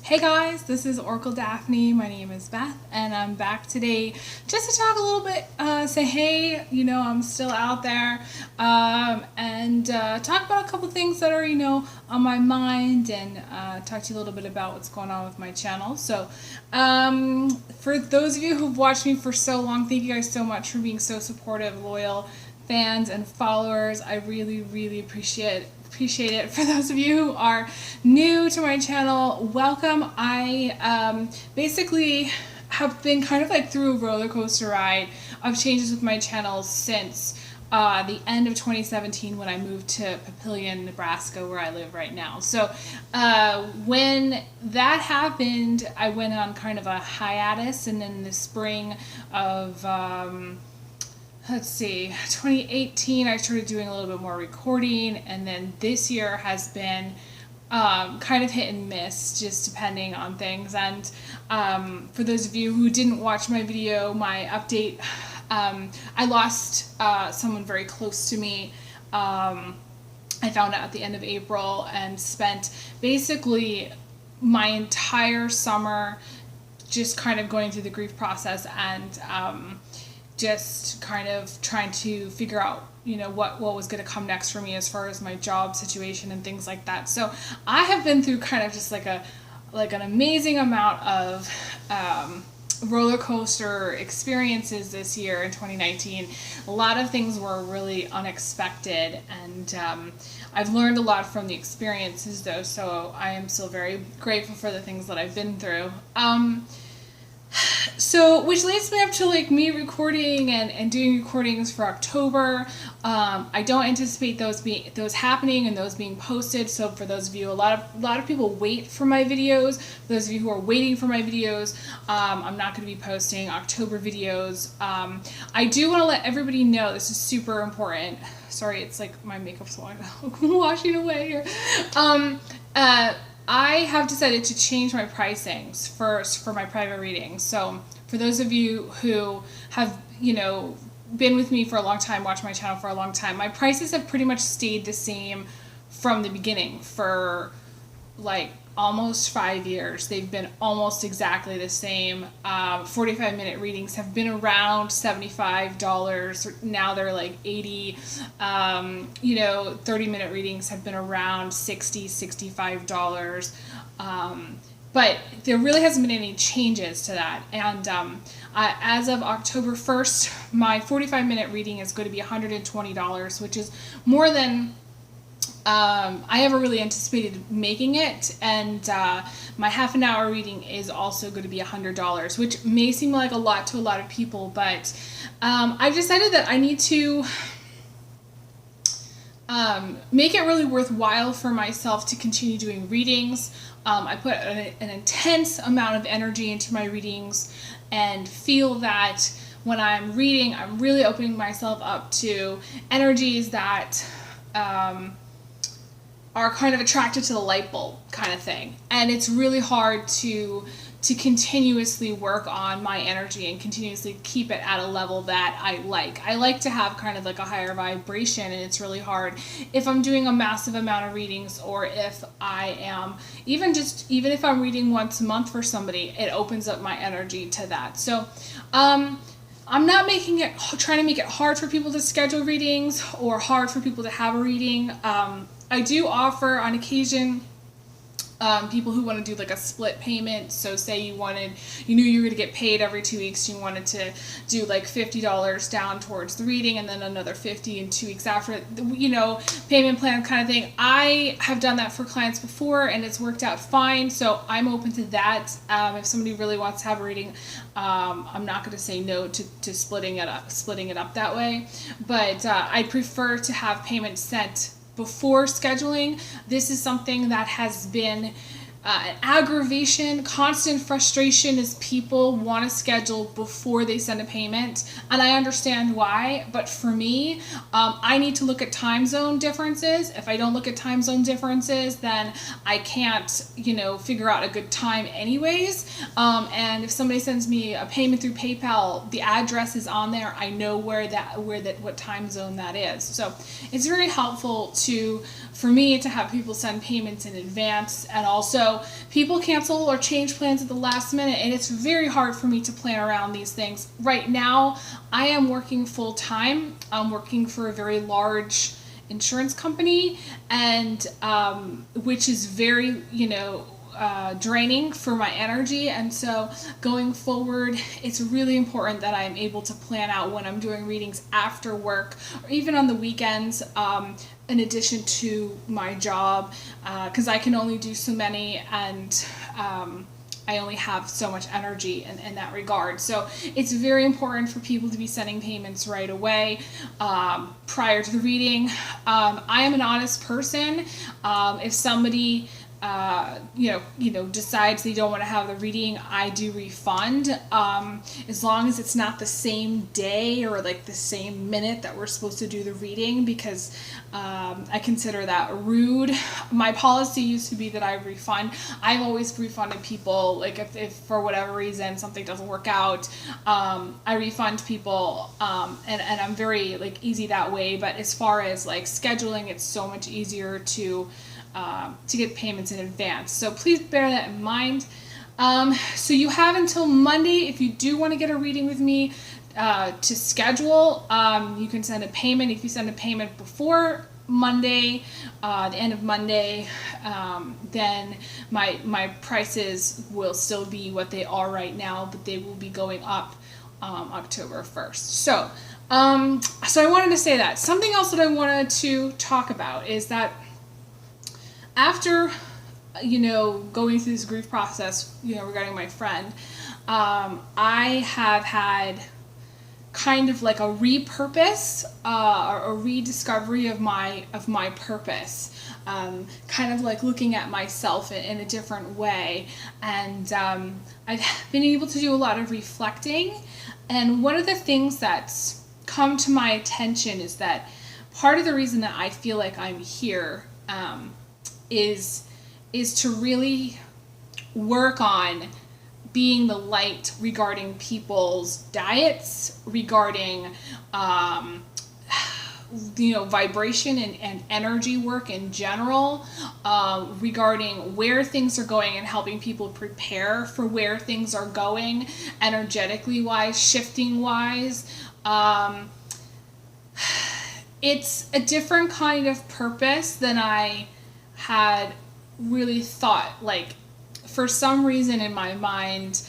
Hey guys, this is Oracle Daphne. My name is Beth, and I'm back today just to talk a little bit, say hey, I'm still out there, and talk about a couple things that are, on my mind, and talk to you a little bit about what's going on with my channel. So, for those of you who've watched me for so long, thank you guys so much for being so supportive, loyal fans, and followers. I really, really appreciate it. For those of you who are new to my channel, welcome. I basically have been kind of like through a roller coaster ride of changes with my channel since the end of 2017 when I moved to Papillion, Nebraska, where I live right now. So when that happened, I went on kind of a hiatus, and then the spring of 2018, I started doing a little bit more recording, and then this year has been kind of hit and miss, just depending on things. And for those of you who didn't watch my video, my update, I lost someone very close to me. I found out at the end of April, and spent basically my entire summer just kind of going through the grief process, and just kind of trying to figure out, what was going to come next for me as far as my job situation and things like that. So I have been through kind of just like an amazing amount of roller coaster experiences this year in 2019. A lot of things were really unexpected, and I've learned a lot from the experiences though, so I am still very grateful for the things that I've been through. So, which leads me up to like me recording and doing recordings for October. I don't anticipate those happening and those being posted. So for those of you, a lot of people wait for my videos. For those of you who are waiting for my videos, I'm not going to be posting October videos. I do want to let everybody know, this is super important. Sorry, it's like my makeup's washing away here. I have decided to change my pricings first for my private readings. So for those of you who have, been with me for a long time, watched my channel for a long time, my prices have pretty much stayed the same from the beginning for like almost 5 years. They've been almost exactly the same. 45-minute readings have been around $75. Now they're like $80. 30-minute readings have been around $60, $65. But there really hasn't been any changes to that. And as of October 1st, my 45-minute reading is going to be $120, which is more than I ever really anticipated making it. And my half an hour reading is also going to be $100, which may seem like a lot to a lot of people, but I've decided that I need to make it really worthwhile for myself to continue doing readings. I put an intense amount of energy into my readings, and feel that when I'm reading, I'm really opening myself up to energies that are kind of attracted to the light bulb kind of thing. And it's really hard to continuously work on my energy and continuously keep it at a level that I like. I like to have kind of like a higher vibration, and it's really hard if I'm doing a massive amount of readings, or if I am even if I'm reading once a month for somebody, it opens up my energy to that. So I'm not trying to make it hard for people to schedule readings or hard for people to have a reading. I do offer on occasion people who want to do like a split payment. So say you knew you were going to get paid every 2 weeks, you wanted to do like $50 down towards the reading, and then another $50 in 2 weeks after, payment plan kind of thing. I have done that for clients before, and it's worked out fine. So I'm open to that. If somebody really wants to have a reading, I'm not going to say no to splitting it up that way. But I prefer to have payments sent before scheduling. This is something that has been an aggravation, constant frustration, is people want to schedule before they send a payment, and I understand why. But for me, I need to look at time zone differences. If I don't look at time zone differences, then I can't, figure out a good time anyways. And if somebody sends me a payment through PayPal, the address is on there. I know what time zone that is. So it's very helpful to for me to have people send payments in advance, and also people cancel or change plans at the last minute, and it's very hard for me to plan around these things. Right now, I am working full time. I'm working for a very large insurance company, and which is very, draining for my energy. And so going forward, it's really important that I'm able to plan out when I'm doing readings after work or even on the weekends, in addition to my job, because I can only do so many, and I only have so much energy in that regard. So it's very important for people to be sending payments right away, prior to the reading. I am an honest person. If somebody decides they don't want to have the reading, I do refund, as long as it's not the same day or like the same minute that we're supposed to do the reading, because I consider that rude. My policy used to be that I refund. I've always refunded people, like if for whatever reason something doesn't work out, I refund people, and I'm very like easy that way. But as far as like scheduling, it's so much easier to get payments in advance. So please bear that in mind. So you have until Monday if you do want to get a reading with me to schedule. You can send a payment. If you send a payment before Monday, the end of Monday, then my prices will still be what they are right now, but they will be going up October 1st. So I wanted to say that. Something else that I wanted to talk about is that after, going through this grief process, regarding my friend, I have had kind of like a repurpose, or a rediscovery of my purpose, kind of like looking at myself in a different way. And I've been able to do a lot of reflecting. And one of the things that's come to my attention is that part of the reason that I feel like I'm here, is to really work on being the light regarding people's diets, regarding vibration and energy work in general, regarding where things are going and helping people prepare for where things are going, energetically wise, shifting wise. It's a different kind of purpose than I had really thought. Like, for some reason in my mind,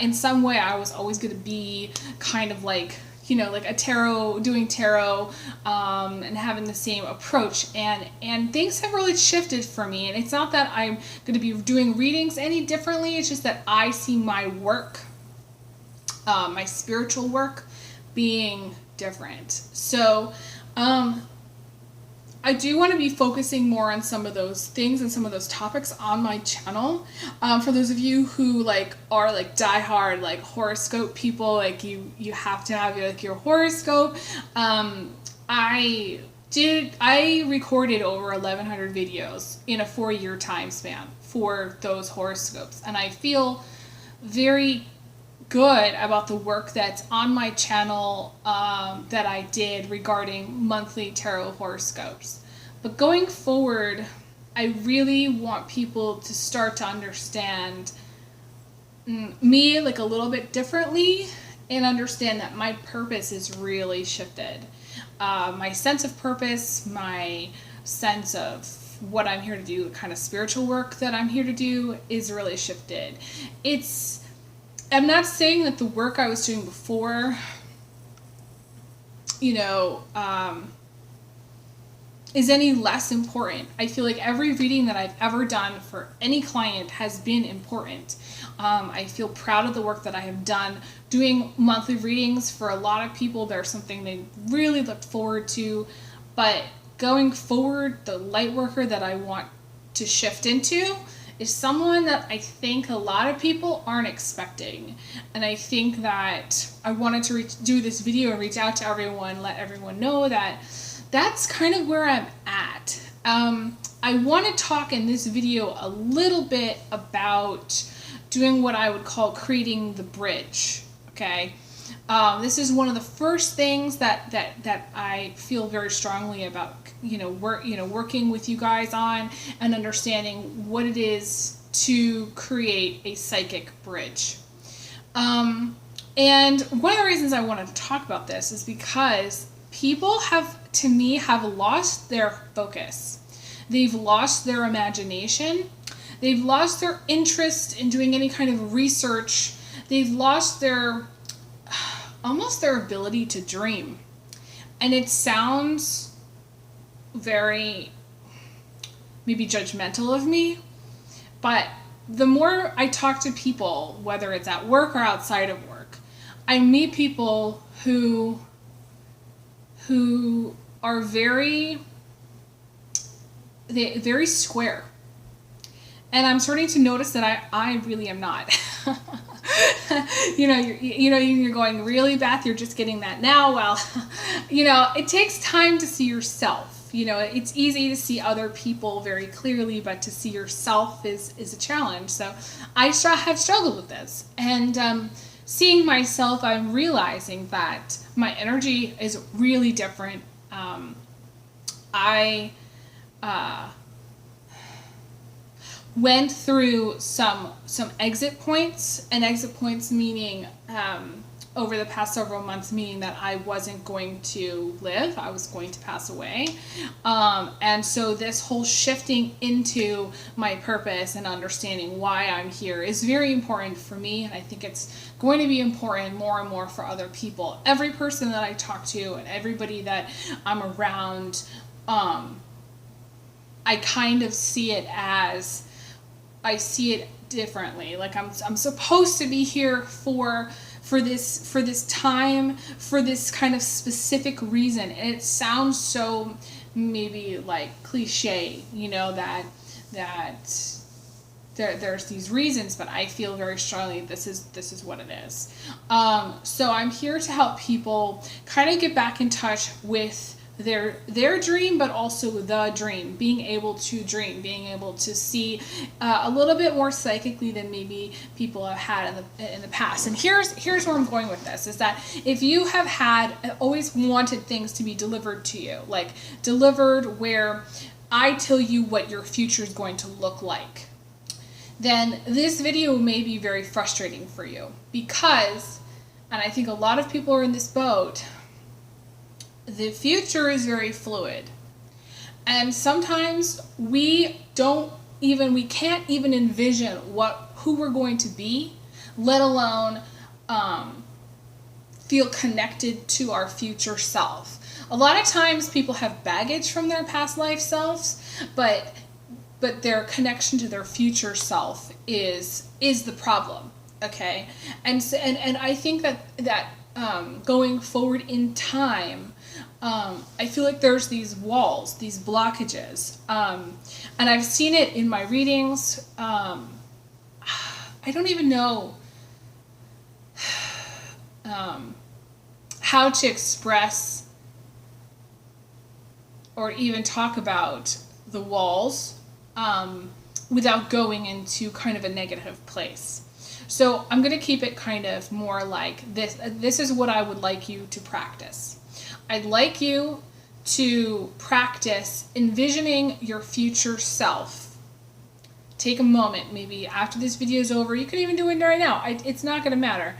in some way I was always going to be kind of like, like a tarot, doing tarot, and having the same approach, and things have really shifted for me. And it's not that I'm going to be doing readings any differently, it's just that I see my work, my spiritual work, being different. So I do want to be focusing more on some of those things and some of those topics on my channel. For those of you who are diehard horoscope people, you have to have your horoscope. I recorded over 1,100 videos in a 4-year time span for those horoscopes, and I feel very good about the work that's on my channel, that I did regarding monthly tarot horoscopes. But going forward, I really want people to start to understand me a little bit differently, and understand that my purpose is really shifted. My sense of purpose, my sense of what I'm here to do, the kind of spiritual work that I'm here to do, is really shifted. I'm not saying that the work I was doing before, is any less important. I feel like every reading that I've ever done for any client has been important. I feel proud of the work that I have done. Doing monthly readings for a lot of people, there's something they really look forward to. But going forward, the light worker that I want to shift into is someone that I think a lot of people aren't expecting. And I think that I wanted to do this video and reach out to everyone, let everyone know that that's kind of where I'm at. I want to talk in this video a little bit about doing what I would call creating the bridge, okay? This is one of the first things that I feel very strongly about, working with you guys on and understanding what it is to create a psychic bridge. And one of the reasons I wanted to talk about this is because people to me, have lost their focus. They've lost their imagination. They've lost their interest in doing any kind of research. They've lost almost their ability to dream. And it sounds very maybe judgmental of me, but the more I talk to people, whether it's at work or outside of work, I meet people who are very square. And I'm starting to notice that I really am not. You're going, really, Beth? You're just getting that now? Well, it takes time to see yourself. It's easy to see other people very clearly, but to see yourself is a challenge. So I have struggled with this. And seeing myself, I'm realizing that my energy is really different. I went through some exit points, and exit points meaning over the past several months, meaning that I wasn't going to live, I was going to pass away. And so this whole shifting into my purpose and understanding why I'm here is very important for me, and I think it's going to be important more and more for other people. Every person that I talk to and everybody that I'm around, I kind of see it differently. Like I'm supposed to be here for this time, for this kind of specific reason. And it sounds so maybe like cliche, that there's these reasons, but I feel very strongly this is what it is. So I'm here to help people kind of get back in touch with their dream, but also the dream, being able to dream, being able to see a little bit more psychically than maybe people have had in the past. And here's where I'm going with this, is that if you have always wanted things to be delivered to you, like delivered where I tell you what your future is going to look like, then this video may be very frustrating for you, because, and I think a lot of people are in this boat, the future is very fluid. And sometimes we can't even envision who we're going to be, let alone feel connected to our future self. A lot of times people have baggage from their past life selves, but their connection to their future self is the problem. Okay? And I think that going forward in time, I feel like there's these walls, these blockages, and I've seen it in my readings. I don't even know how to express or even talk about the walls without going into kind of a negative place. So I'm going to keep it kind of more like this. This is what I would like you to practice. I'd like you to practice envisioning your future self. Take a moment, maybe after this video is over. You can even do it right now. It's not going to matter.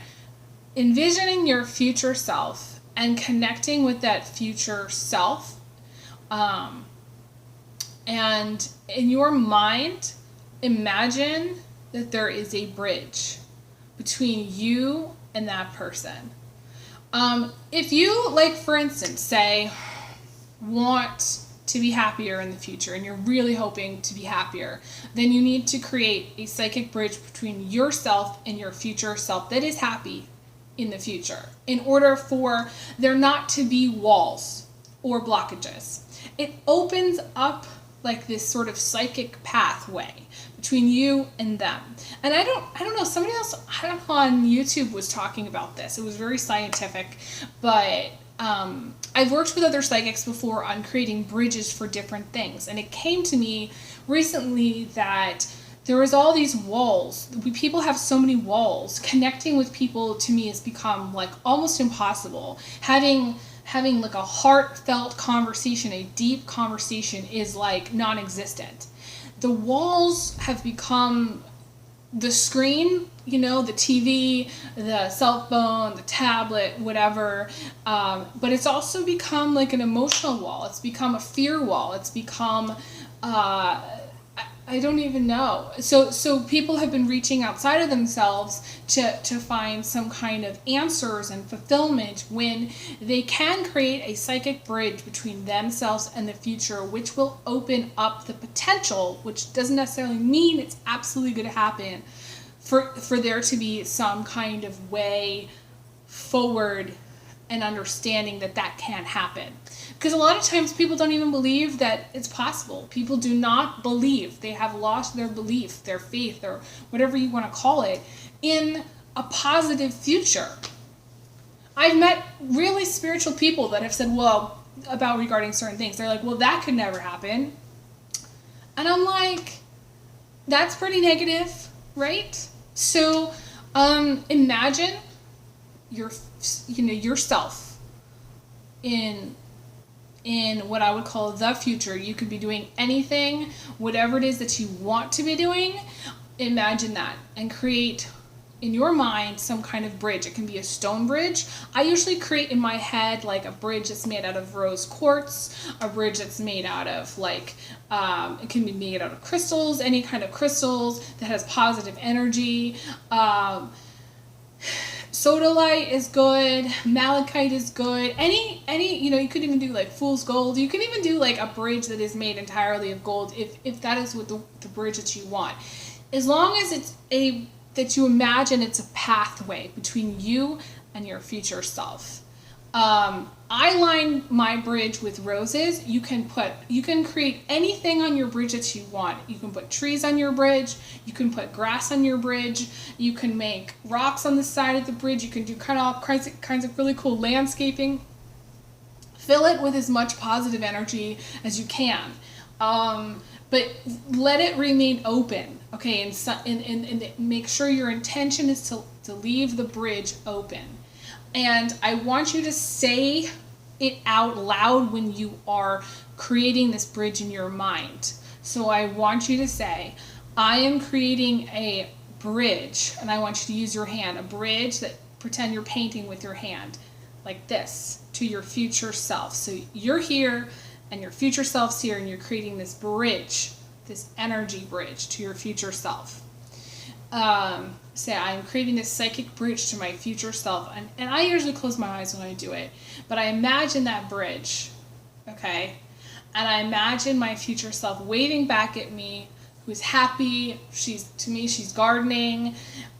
Envisioning your future self and connecting with that future self. And in your mind, imagine that there is a bridge between you and that person. If you, like, for instance, say, want to be happier in the future, and you're really hoping to be happier, then you need to create a psychic bridge between yourself and your future self that is happy in the future, in order for there not to be walls or blockages. It opens up like this sort of psychic pathway between you and them. And I don't know, somebody else, I don't know, on YouTube was talking about this. It was very scientific, but I've worked with other psychics before on creating bridges for different things. And it came to me recently that there was all these walls. People have so many walls. Connecting with people to me has become like almost impossible. Having like a heartfelt conversation, a deep conversation, is like non-existent. The walls have become the screen, you know, the TV, the cell phone, the tablet, whatever. But it's also become like an emotional wall. It's become a fear wall. It's become, I don't even know. So people have been reaching outside of themselves to find some kind of answers and fulfillment when they can create a psychic bridge between themselves and the future, which will open up the potential, which doesn't necessarily mean it's absolutely going to happen, for there to be some kind of way forward and understanding that can happen. Because a lot of times people don't even believe that it's possible. People do not believe. They have lost their belief, their faith, or whatever you want to call it, in a positive future. I've met really spiritual people that have said, well, about regarding certain things. They're like, well, that could never happen. And I'm like, that's pretty negative, right? So imagine yourself in what I would call the future. You could be doing anything, whatever it is that you want to be doing. Imagine that and create in your mind some kind of bridge. It can be a stone bridge. I usually create in my head like a bridge that's made out of rose quartz, a bridge that's made out of like, it can be made out of crystals, any kind of crystals that has positive energy. Sodalite is good, malachite is good, any, you could even do like fool's gold. You can even do like a bridge that is made entirely of gold if that is what the bridge that you want. As long as it's that you imagine it's a pathway between you and your future self. I line my bridge with roses. You can create anything on your bridge that you want. You can put trees on your bridge. You can put grass on your bridge. You can make rocks on the side of the bridge. You can do kind of all kinds of really cool landscaping. Fill it with as much positive energy as you can. But let it remain open, okay? And make sure your intention is to leave the bridge open. And I want you to say it out loud when you are creating this bridge in your mind. So I want you to say, I am creating a bridge, and I want you to use your hand, a bridge that pretend you're painting with your hand, like this, to your future self. So you're here, and your future self's here, and you're creating this bridge, this energy bridge to your future self. Say, I'm creating this psychic bridge to my future self. And I usually close my eyes when I do it. But I imagine that bridge, okay? And I imagine my future self waving back at me, who's happy. She's gardening.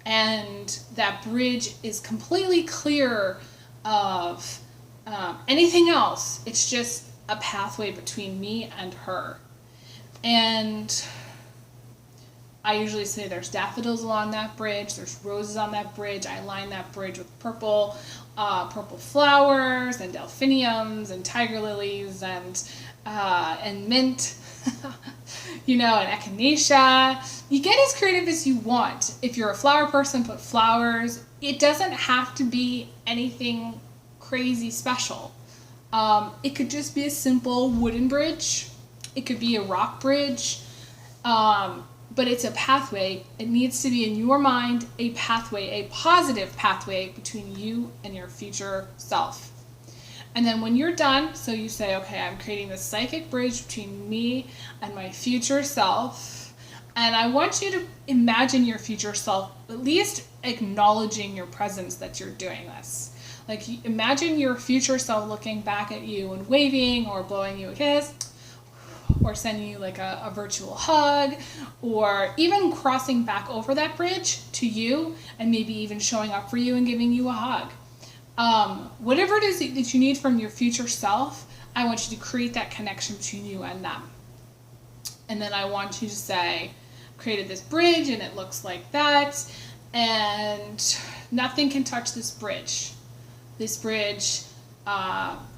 And that bridge is completely clear of anything else. It's just a pathway between me and her. And I usually say there's daffodils along that bridge, there's roses on that bridge. I line that bridge with purple flowers and delphiniums and tiger lilies and mint, and echinacea. You get as creative as you want. If you're a flower person, put flowers. It doesn't have to be anything crazy special. It could just be a simple wooden bridge. It could be a rock bridge. But it's a pathway. It needs to be in your mind a pathway, a positive pathway between you and your future self. And then when you're done, so you say, okay, I'm creating this psychic bridge between me and my future self. And I want you to imagine your future self at least acknowledging your presence that you're doing this. Like, imagine your future self looking back at you and waving or blowing you a kiss, or sending you like a virtual hug, or even crossing back over that bridge to you and maybe even showing up for you and giving you a hug. Whatever it is that you need from your future self, I want you to create that connection between you and them. And then I want you to say, created this bridge and it looks like that, and nothing can touch this bridge. This bridge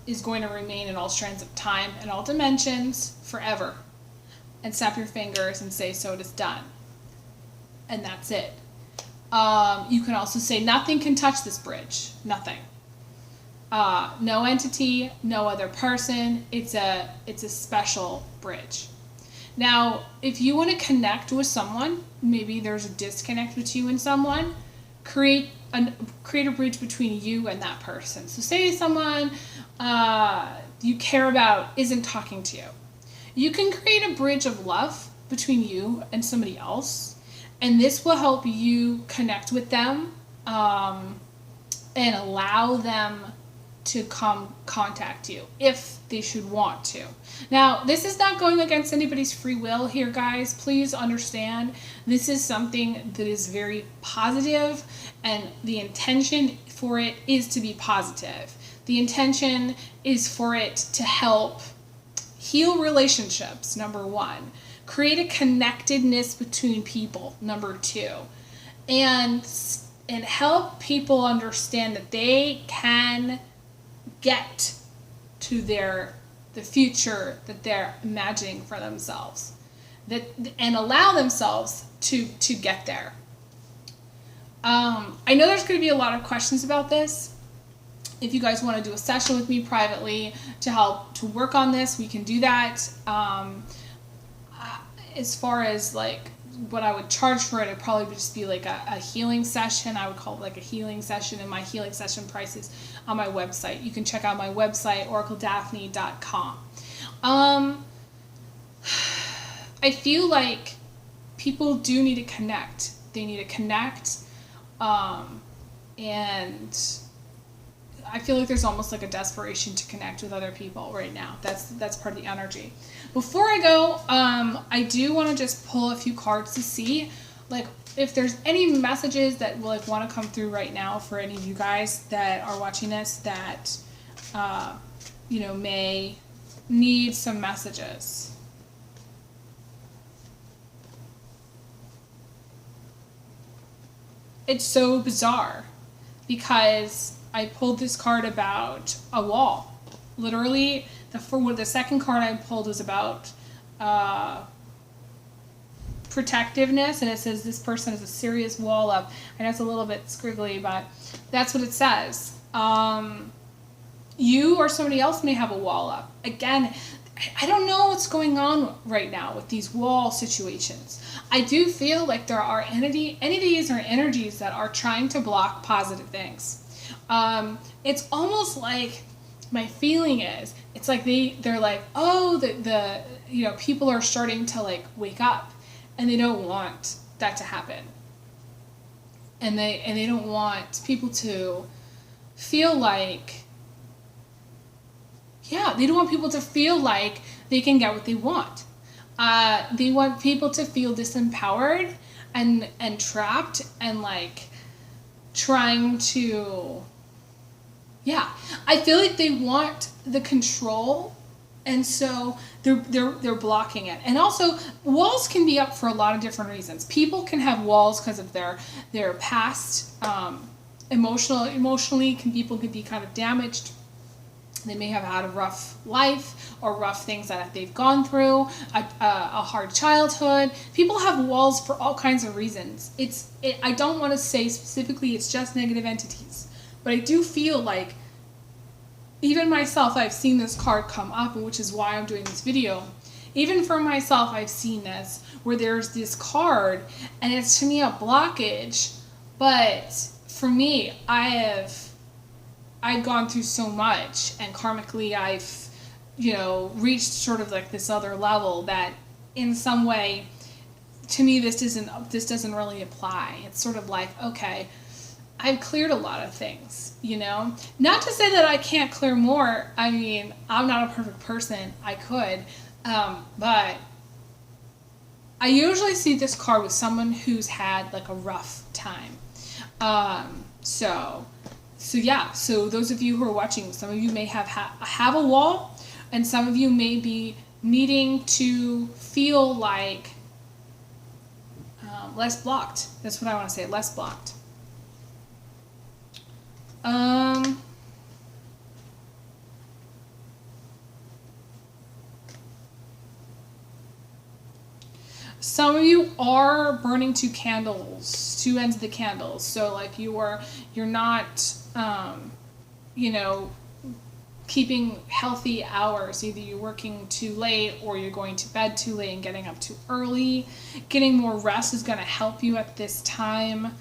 is going to remain in all strands of time and all dimensions forever. And snap your fingers and say, so it is done. and that's it. You can also say nothing can touch this bridge. Nothing. No entity, no other person. It's a special bridge. Now, if you want to connect with someone, maybe there's a disconnect between you and someone, create a bridge between you and that person. So say someone you care about isn't talking to you. You can create a bridge of love between you and somebody else, and this will help you connect with them and allow them to come contact you if they should want to. Now, this is not going against anybody's free will here, guys. Please understand, this is something that is very positive, and the intention for it is to be positive. The intention is for it to help heal relationships, number one. Create a connectedness between people, number two. And help people understand that they can get to the future that they're imagining for themselves, and allow themselves to get there. I know there's going to be a lot of questions about this. If you guys want to do a session with me privately to help to work on this, we can do that. As far as like what I would charge for it, it'd probably just be like a healing session. I would call it like a healing session, and my healing session prices on my website. You can check out my website, oracledaphne.com. I feel like people do need to connect. They need to connect, and I feel like there's almost like a desperation to connect with other people right now. That's part of the energy. Before I go, I do want to just pull a few cards to see, like, if there's any messages that will like want to come through right now for any of you guys that are watching this that, may need some messages. It's so bizarre because I pulled this card about a wall. Literally, the second card I pulled was about protectiveness, and it says this person has a serious wall up. I know it's a little bit squiggly, but that's what it says. You or somebody else may have a wall up. Again, I don't know what's going on right now with these wall situations. I do feel like there are entities or energies that are trying to block positive things. It's almost like, my feeling is, it's like they're like, oh, the people are starting to like wake up, and they don't want that to happen. And they don't want people to feel like, they don't want people to feel like they can get what they want. They want people to feel disempowered and trapped and like trying to, I feel like they want the control, and so they're blocking it. And also, walls can be up for a lot of different reasons. People can have walls because of their past, emotionally, people can be kind of damaged. They may have had a rough life or rough things that they've gone through, a hard childhood. People have walls for all kinds of reasons. I don't want to say specifically it's just negative entities, but I do feel like, even myself, I've seen this card come up, which is why I'm doing this video. Even for myself, I've seen this, where there's this card, and it's to me a blockage, but for me, I've gone through so much, and karmically I've, reached sort of like this other level that in some way, to me, this doesn't really apply. It's sort of like, okay, I've cleared a lot of things, Not to say that I can't clear more. I mean, I'm not a perfect person. I could. But I usually see this card with someone who's had like a rough time. So those of you who are watching, some of you may have a wall, and some of you may be needing to feel like less blocked. That's what I want to say, less blocked. Some of you are burning two ends of the candles. So like you're not, keeping healthy hours. Either you're working too late or you're going to bed too late and getting up too early. Getting more rest is going to help you at this time.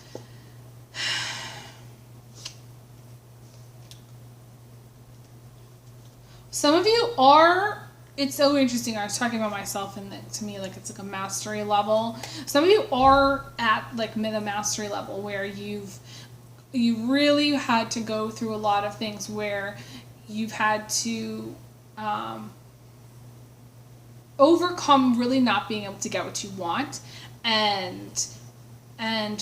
Some of you are, it's so interesting. I was talking about myself, and to me, like, it's like a mastery level. Some of you are at like the mastery level where you really had to go through a lot of things where you've had to overcome really not being able to get what you want, and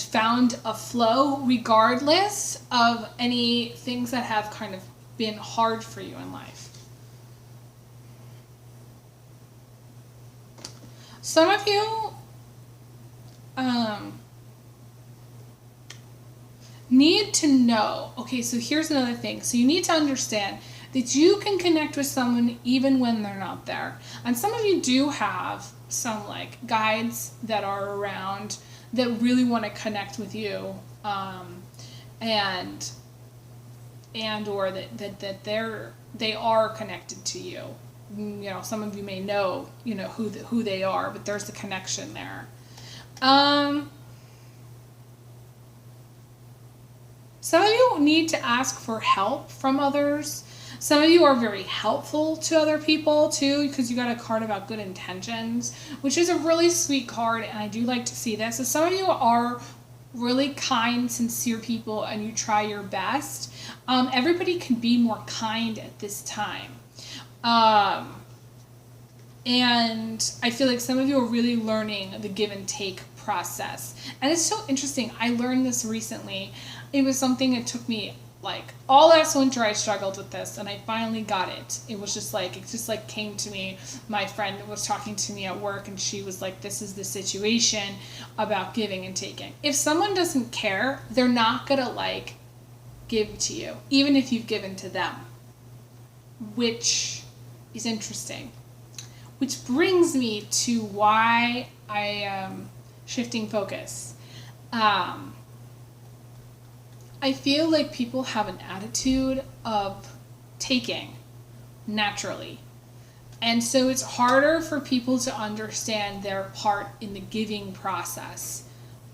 found a flow regardless of any things that have kind of been hard for you in life. Some of you need to know, okay, so here's another thing. So you need to understand that you can connect with someone even when they're not there. And some of you do have some like guides that are around that really want to connect with you, and or that they are connected to you. Some of you may know, who they are, but there's a connection there. Some of you need to ask for help from others. Some of you are very helpful to other people too, because you got a card about good intentions, which is a really sweet card, and I do like to see this. So some of you are really kind, sincere people, and you try your best. Everybody can be more kind at this time. And I feel like some of you are really learning the give and take process. And it's so interesting. I learned this recently. It was something that took me like all last winter. I struggled with this, and I finally got it. It just came to me. My friend was talking to me at work, and she was like, this is the situation about giving and taking. If someone doesn't care, they're not gonna like give to you, even if you've given to them, which is interesting. Which brings me to why I am shifting focus. I feel like people have an attitude of taking naturally. And so it's harder for people to understand their part in the giving process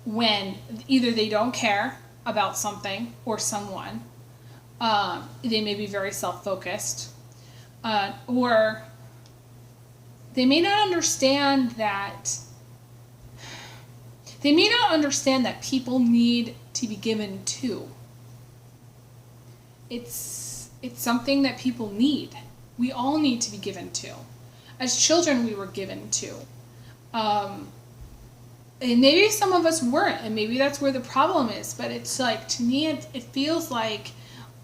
when either they don't care about something or someone, they may be very self-focused, or they may not understand that people need to be given to. It's something that people need. We all need to be given to. As children, we were given to. And maybe some of us weren't, and maybe that's where the problem is. But it's like, to me, it feels like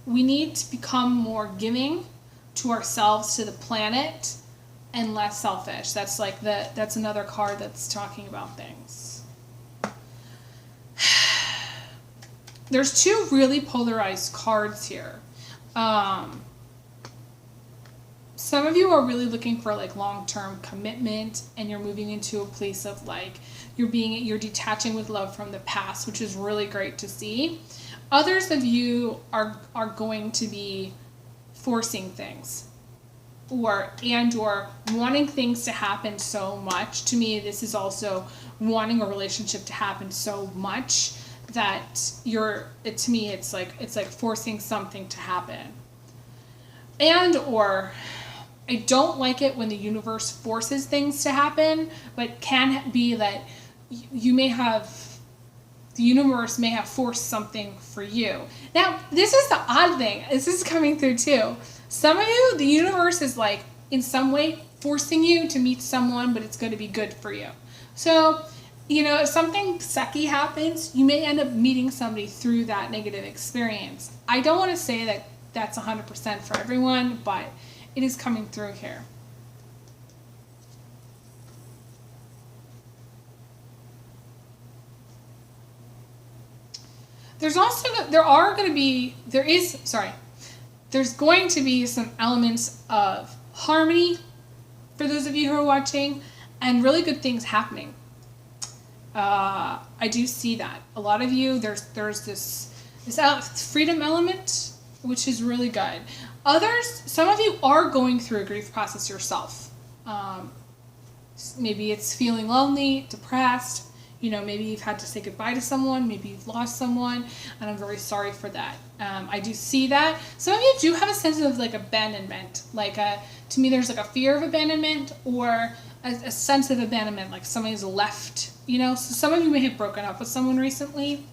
we need to become more giving to ourselves, to the planet, and less selfish. That's another card that's talking about things. There's two really polarized cards here. Some of you are really looking for like long-term commitment, and you're moving into a place of like you're detaching with love from the past, which is really great to see. Others of you are going to be forcing things, or wanting things to happen so much. To me, this is also wanting a relationship to happen so much that to me it's like forcing something to happen. And or I don't like it when the universe forces things to happen, but can be that the universe may have forced something for you. Now, this is the odd thing. This is coming through too. Some of you, the universe is like in some way forcing you to meet someone, but it's going to be good for you. So, if something sucky happens, you may end up meeting somebody through that negative experience. I don't want to say that that's 100% for everyone, but it is coming through here. There's going to be some elements of harmony for those of you who are watching, and really good things happening. I do see that. A lot of you, there's this freedom element, which is really good. Others, some of you are going through a grief process yourself. Maybe it's feeling lonely, depressed. You know, maybe you've had to say goodbye to someone. Maybe you've lost someone, and I'm very sorry for that. I do see that. Some of you do have a sense of like abandonment. To me, there's like a fear of abandonment or a sense of abandonment, like somebody's left. You know, so some of you may have broken up with someone recently.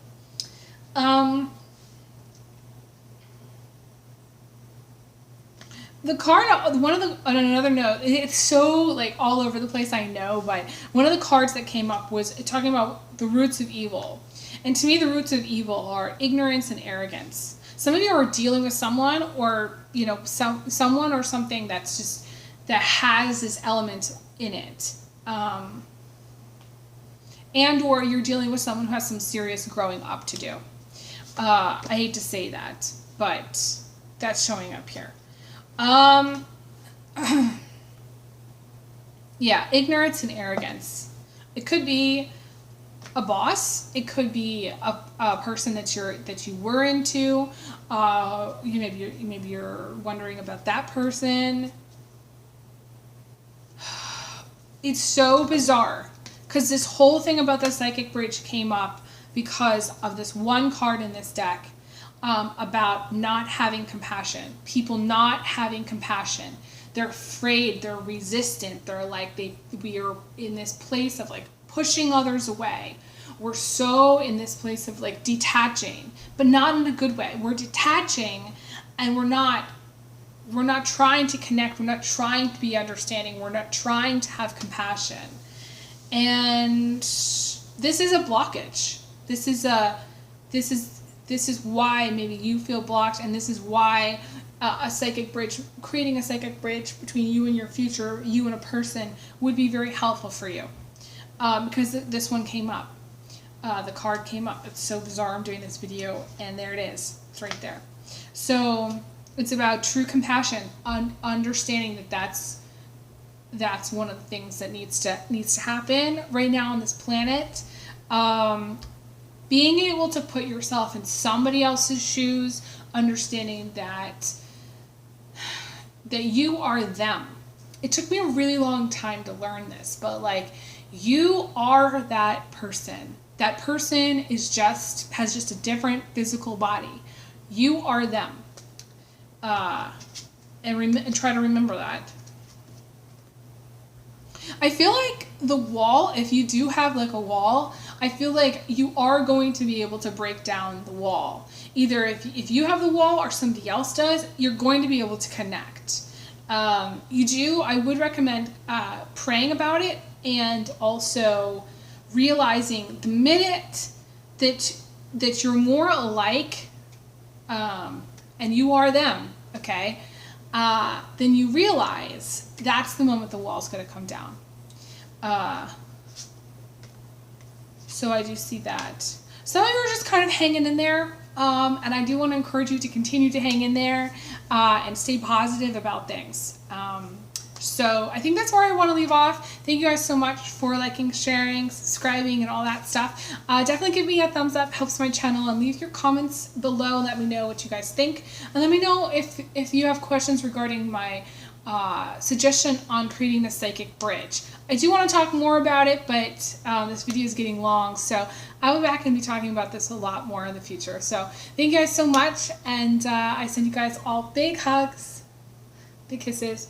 The card, on another note, it's so like all over the place, I know, but one of the cards that came up was talking about the roots of evil. And to me, the roots of evil are ignorance and arrogance. Some of you are dealing with someone or, you know, someone or something that has this element in it. And or you're dealing with someone who has some serious growing up to do. I hate to say that, but that's showing up here. Yeah, ignorance and arrogance. It could be a boss. It could be a person that you were into. Maybe you're wondering about that person. It's so bizarre because this whole thing about the psychic bridge came up because of this one card in this deck. About not having compassion. People not having compassion. They're afraid, they're resistant, they're like, we are in this place of like pushing others away. We're so in this place of like detaching, but not in a good way. We're detaching and we're not trying to connect, we're not trying to be understanding, we're not trying to have compassion. And this is a blockage. This is why maybe you feel blocked, and this is why creating a psychic bridge between you and your future, you and a person, would be very helpful for you. Because this one came up. The card came up. It's so bizarre. I'm doing this video, and there it is. It's right there. So it's about true compassion, understanding that's one of the things that needs to happen right now on this planet. Being able to put yourself in somebody else's shoes, understanding that you are them. It took me a really long time to learn this, but like, you are that person. That person has just a different physical body. You are them. And try to remember that. I feel like the wall, if you do have like a wall, I feel like you are going to be able to break down the wall. Either if you have the wall or somebody else does, you're going to be able to connect. I would recommend praying about it, and also realizing the minute that you're more alike, and you are them, okay, then you realize that's the moment the wall's going to come down. So I do see that. Some of you are just kind of hanging in there, and I do want to encourage you to continue to hang in there and stay positive about things. So I think that's where I want to leave off. Thank you guys so much for liking, sharing, subscribing, and all that stuff. Definitely give me a thumbs up, helps my channel, and leave your comments below. Let me know what you guys think, and let me know if you have questions regarding my suggestion on creating the psychic bridge. I do want to talk more about it, but this video is getting long, so I will be back and be talking about this a lot more in the future. So thank you guys so much, and I send you guys all big hugs, big kisses,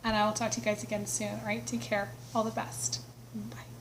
and I will talk to you guys again soon. All right, take care. All the best. Bye.